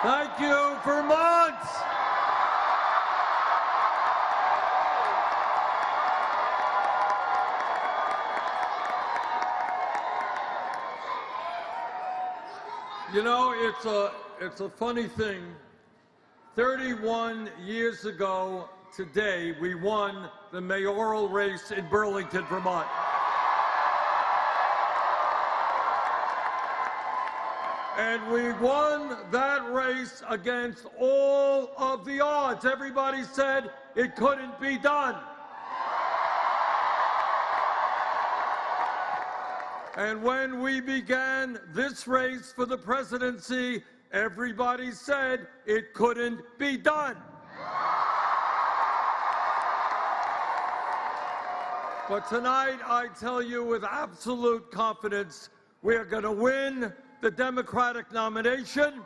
Thank you, Vermont. You know, it's a funny thing. 31 years ago today, we won the mayoral race in Burlington, Vermont. And we won that race against all of the odds. Everybody said it couldn't be done. And when we began this race for the presidency, everybody said it couldn't be done. But tonight, I tell you with absolute confidence, we are going to win the Democratic nomination.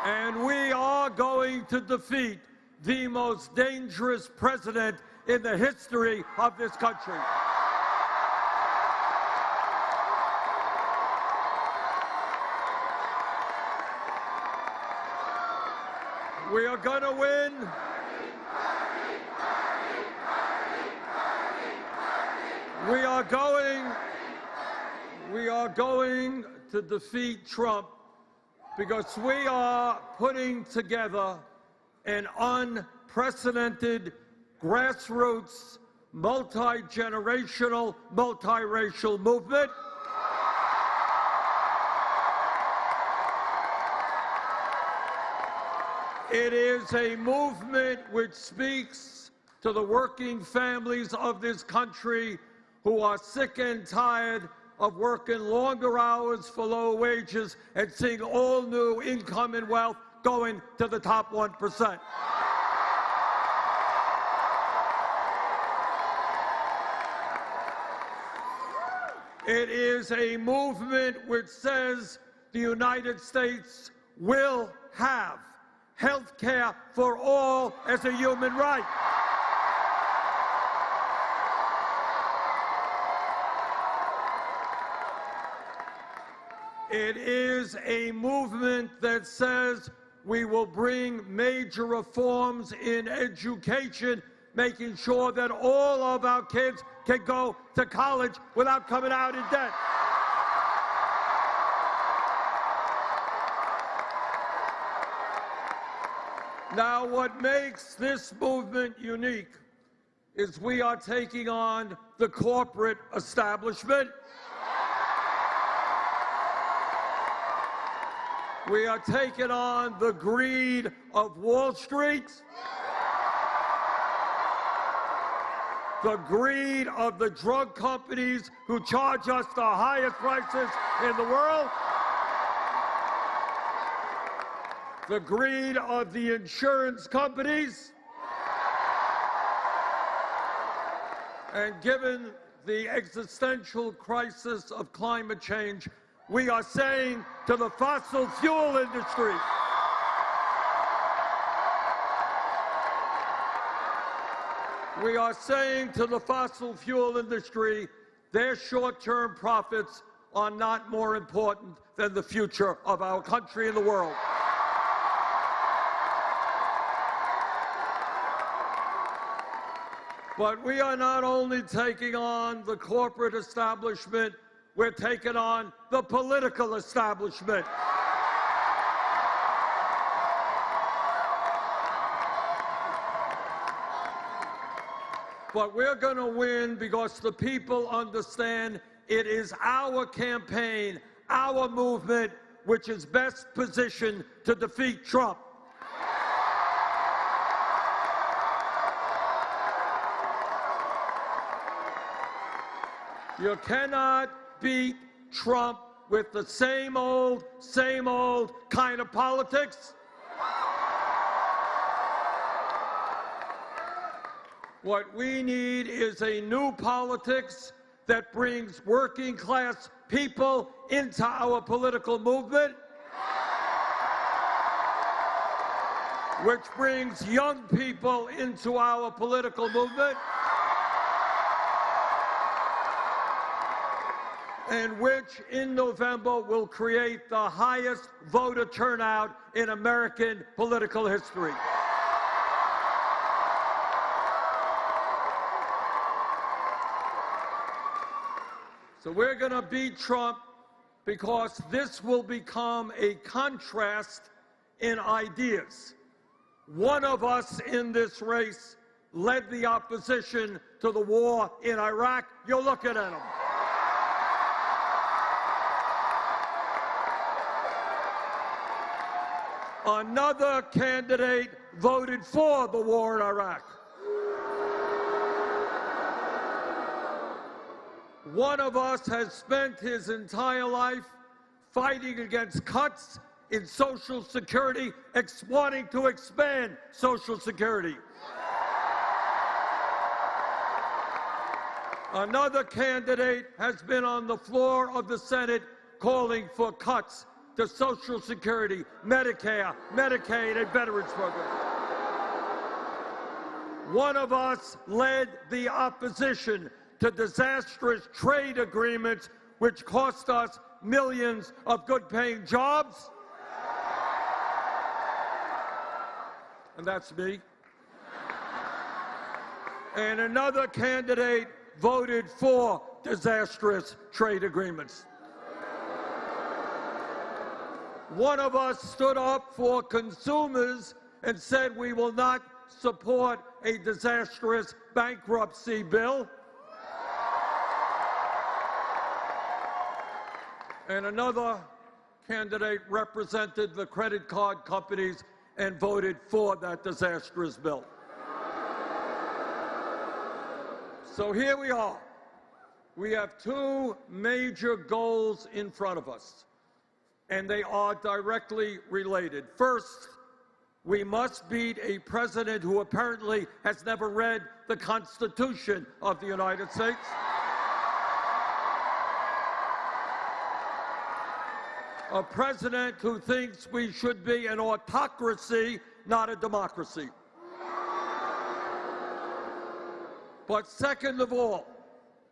And we are going to defeat the most dangerous president in the history of this country. We are going to win. We are going to defeat Trump because we are putting together an unprecedented, grassroots, multi-generational, multiracial movement. It is a movement which speaks to the working families of this country who are sick and tired of working longer hours for low wages and seeing all new income and wealth going to the top 1%. It is a movement which says the United States will have health care for all as a human right. It is a movement that says we will bring major reforms in education, making sure that all of our kids can go to college without coming out in debt. Now, what makes this movement unique is we are taking on the corporate establishment. We are taking on the greed of Wall Street, the greed of the drug companies who charge us the highest prices in the world, the greed of the insurance companies, and given the existential crisis of climate change, we are saying to the fossil fuel industry, their short-term profits are not more important than the future of our country and the world. But we are not only taking on the corporate establishment, we're taking on the political establishment. But we're going to win because the people understand it is our campaign, our movement, which is best positioned to defeat Trump. You cannot beat Trump with the same old kind of politics. What we need is a new politics that brings working class people into our political movement, which brings young people into our political movement. and which in November will create the highest voter turnout in American political history. So we're going to beat Trump because this will become a contrast in ideas. One of us in this race led the opposition to the war in Iraq. You're looking at him. Another candidate voted for the war in Iraq. One of us has spent his entire life fighting against cuts in Social Security, wanting to expand Social Security. Another candidate has been on the floor of the Senate calling for cuts to Social Security, Medicare, Medicaid, and Veterans Programs. One of us led the opposition to disastrous trade agreements which cost us millions of good-paying jobs. And that's me. And another candidate voted for disastrous trade agreements. One of us stood up for consumers and said we will not support a disastrous bankruptcy bill. And another candidate represented the credit card companies and voted for that disastrous bill. So here we are. We have two major goals in front of us, and they are directly related. First, we must beat a president who apparently has never read the Constitution of the United States. A president who thinks we should be an autocracy, not a democracy. But second of all,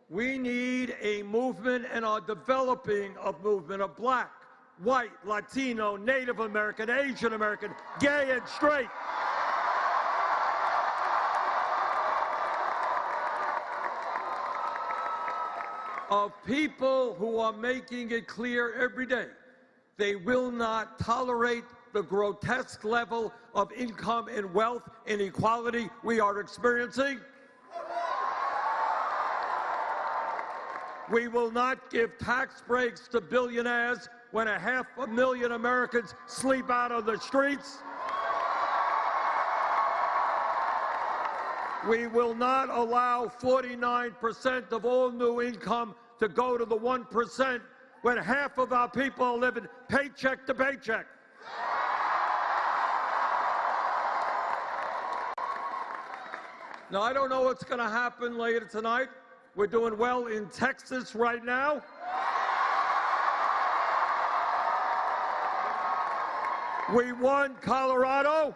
we need a movement and are developing a movement of black, white, Latino, Native American, Asian American, gay and straight. Of people who are making it clear every day they will not tolerate the grotesque level of income and wealth inequality we are experiencing. We will not give tax breaks to billionaires when 500,000 Americans sleep out on the streets. We will not allow 49% of all new income to go to the 1% when half of our people are living paycheck to paycheck. Now, I don't know what's going to happen later tonight. We're doing well in Texas right now. We won Colorado.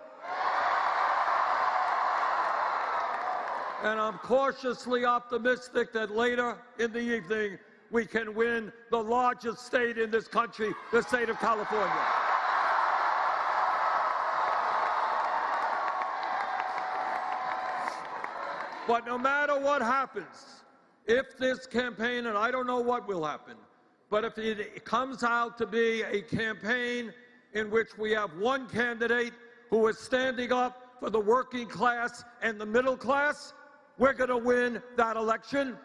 And I'm cautiously optimistic that later in the evening, we can win the largest state in this country, the state of California. But no matter what happens, if this campaign, and I don't know what will happen, but if it comes out to be a campaign in which we have one candidate who is standing up for the working class and the middle class, we're going to win that election.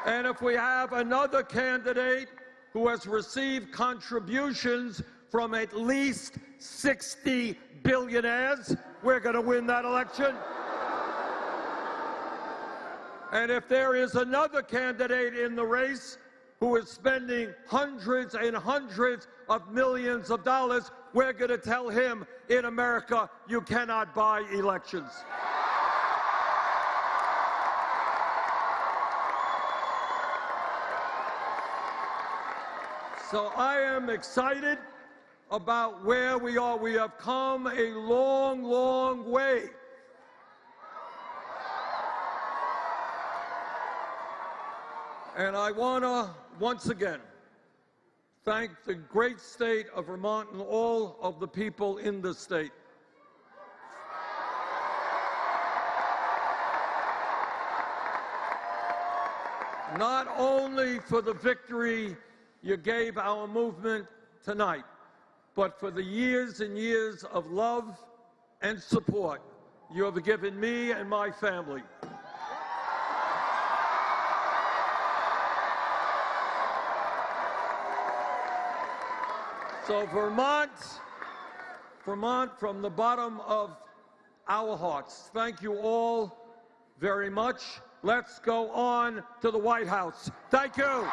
And if we have another candidate who has received contributions from at least 60 billionaires, we're going to win that election. And if there is another candidate in the race who is spending hundreds and hundreds of millions of dollars, we're going to tell him, in America, you cannot buy elections. So I am excited about where we are. We have come a long, long way. And I want to, once again, thank the great state of Vermont and all of the people in the state. Not only for the victory you gave our movement tonight, but for the years and years of love and support you have given me and my family. So Vermont, from the bottom of our hearts, thank you all very much. Let's go on to the White House. Thank you.